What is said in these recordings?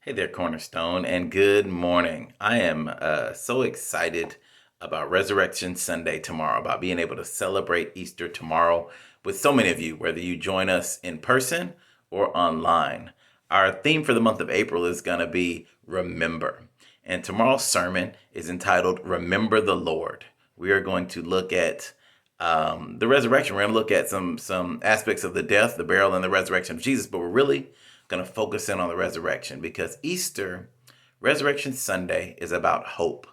Hey there, Cornerstone, and good morning. I am so excited about Resurrection Sunday tomorrow, about being able to celebrate Easter tomorrow with so many of you, whether you join us in person or online. Our theme for the month of April is going to be Remember. And tomorrow's sermon is entitled Remember the Lord. We are going to look at the resurrection. We're going to look at some aspects of the death, the burial, and the resurrection of Jesus, but we're really going to focus in on the resurrection because Easter, Resurrection Sunday, is about hope.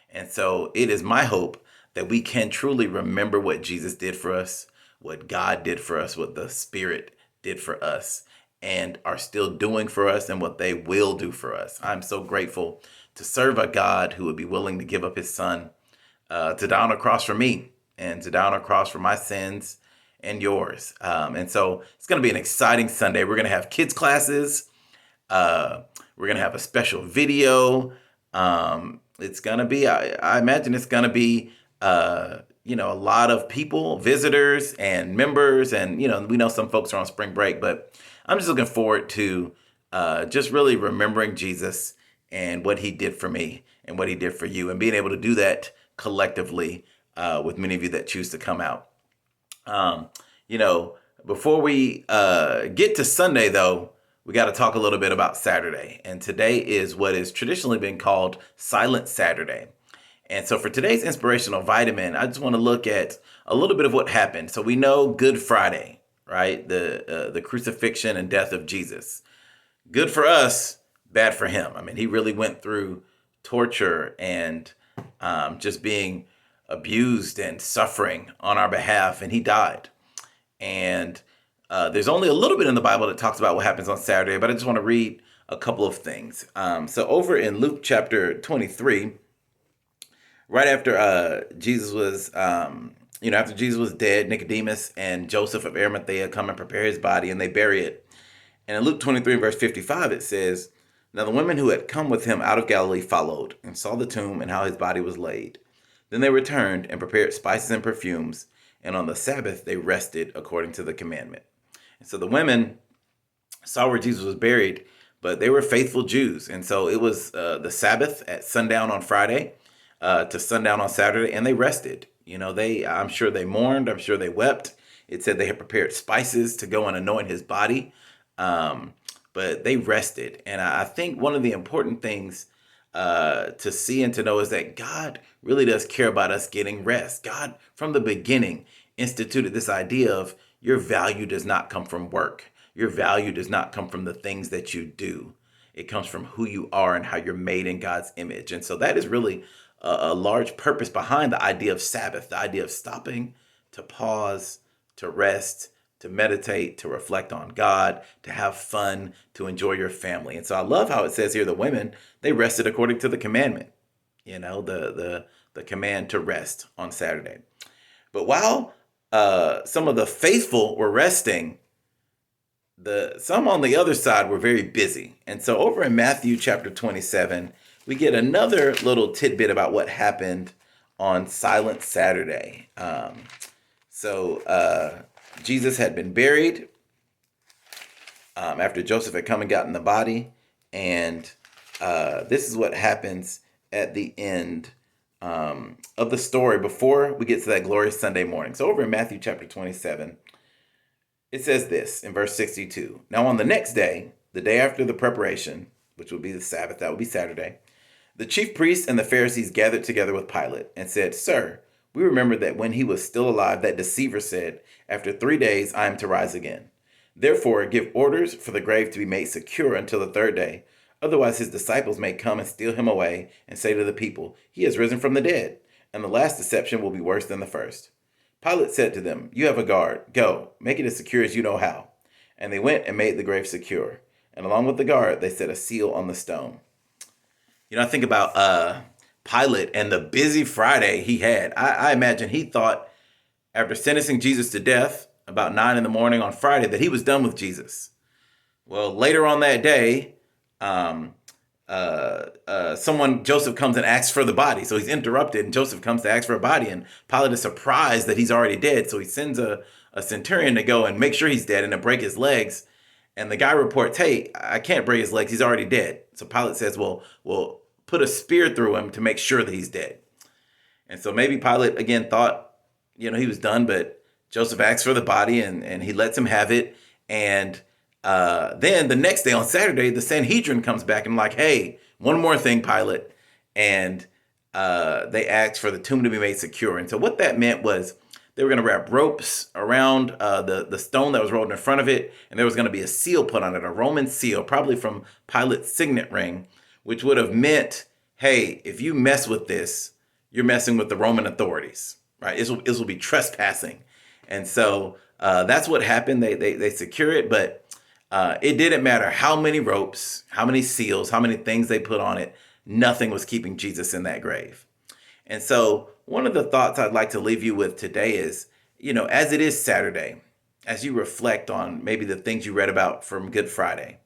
And so it is my hope that we can truly remember what Jesus did for us, what God did for us, what the Spirit did for us, and are still doing for us, and what they will do for us. I'm so grateful to serve a God who would be willing to give up his son to die on a cross for me and to die on a cross for my sins and yours. And so it's going to be an exciting Sunday. We're going to have kids classes. We're going to have a special video. It's going to be, I imagine it's going to be, a lot of people, visitors and members. And, we know some folks are on spring break, but I'm just looking forward to just really remembering Jesus and what he did for me and what he did for you and being able to do that collectively with many of you that choose to come out. Um, Before we get to Sunday, though, we got to talk a little bit about Saturday. And today is what is traditionally been called Silent Saturday. And so for today's inspirational vitamin, I just want to look at a little bit of what happened. So we know Good Friday, right? The crucifixion and death of Jesus. Good for us, bad for him. I mean, he really went through torture and just being abused and suffering on our behalf, and he died. And there's only a little bit in the Bible that talks about what happens on Saturday, but I just want to read a couple of things. So over in Luke chapter 23, right after Jesus was, after Jesus was dead, Nicodemus and Joseph of Arimathea come and prepare his body, and they bury it. And in Luke 23, verse 55, it says, "Now the women who had come with him out of Galilee followed and saw the tomb and how his body was laid. Then they returned and prepared spices and perfumes, and on the Sabbath they rested according to the commandment." And so the women saw where Jesus was buried, but they were faithful Jews. And so it was the Sabbath at sundown on Friday to sundown on Saturday, and they rested. I'm sure they mourned. I'm sure they wept. It said they had prepared spices to go and anoint his body, but they rested. And I think one of the important things to see and to know is that God really does care about us getting rest. God, from the beginning, instituted this idea of your value does not come from work. Your value does not come from the things that you do. It comes from who you are and how you're made in God's image. And so that is really a large purpose behind the idea of Sabbath, the idea of stopping to pause, to rest, to meditate, to reflect on God, to have fun, to enjoy your family. And so I love how it says here the women, they rested according to the commandment, the command to rest on Saturday. But while some of the faithful were resting, some on the other side were very busy. And so over in Matthew chapter 27, we get another little tidbit about what happened on Silent Saturday. Jesus had been buried after Joseph had come and gotten the body. And this is what happens at the end of the story before we get to that glorious Sunday morning. So over in Matthew chapter 27, it says this in verse 62. "Now on the next day, the day after the preparation, which would be the Sabbath, that would be Saturday, the chief priests and the Pharisees gathered together with Pilate and said, 'Sir, we remember that when he was still alive, that deceiver said, "After 3 days I am to rise again." Therefore, give orders for the grave to be made secure until the third day. Otherwise his disciples may come and steal him away and say to the people, "He has risen from the dead," and the last deception will be worse than the first.' Pilate said to them, 'You have a guard. Go, make it as secure as you know how.' And they went and made the grave secure. And along with the guard, they set a seal on the stone." I think about Pilate and the busy Friday he had. I imagine he thought after sentencing Jesus to death about 9 in the morning on Friday that he was done with Jesus. Well, later on that day, Joseph comes and asks for the body. So he's interrupted, and Joseph comes to ask for a body, and Pilate is surprised that he's already dead. So he sends a centurion to go and make sure he's dead and to break his legs. And the guy reports, hey, I can't break his legs. He's already dead. So Pilate says, well, put a spear through him to make sure that he's dead. And so maybe Pilate, again, thought, he was done, but Joseph asks for the body and he lets him have it. And then the next day on Saturday, the Sanhedrin comes back and like, hey, one more thing, Pilate. And they asked for the tomb to be made secure. And so what that meant was they were going to wrap ropes around the stone that was rolled in front of it, and there was going to be a seal put on it, a Roman seal, probably from Pilate's signet ring, which would have meant, hey, if you mess with this, you're messing with the Roman authorities, right? This will be trespassing. And so that's what happened. They secure it, but it didn't matter how many ropes, how many seals, how many things they put on it. Nothing was keeping Jesus in that grave. And so one of the thoughts I'd like to leave you with today is, as it is Saturday, as you reflect on maybe the things you read about from Good Friday,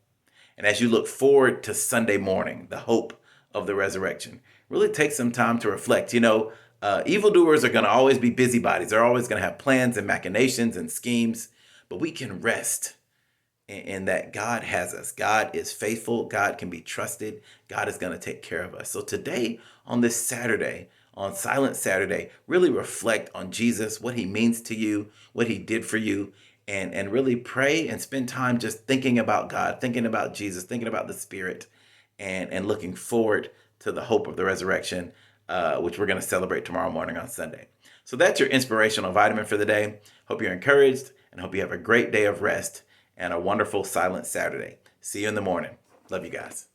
and as you look forward to Sunday morning, the hope of the resurrection, really take some time to reflect. Evildoers are going to always be busybodies. They're always going to have plans and machinations and schemes, but we can rest in that God has us. God is faithful. God can be trusted. God is going to take care of us. So today, on this Saturday, on Silent Saturday, really reflect on Jesus, what he means to you, what he did for you, and really pray and spend time just thinking about God, thinking about Jesus, thinking about the Spirit, and looking forward to the hope of the resurrection, which we're going to celebrate tomorrow morning on Sunday. So that's your inspirational vitamin for the day. Hope you're encouraged and hope you have a great day of rest and a wonderful Silent Saturday. See you in the morning. Love you guys.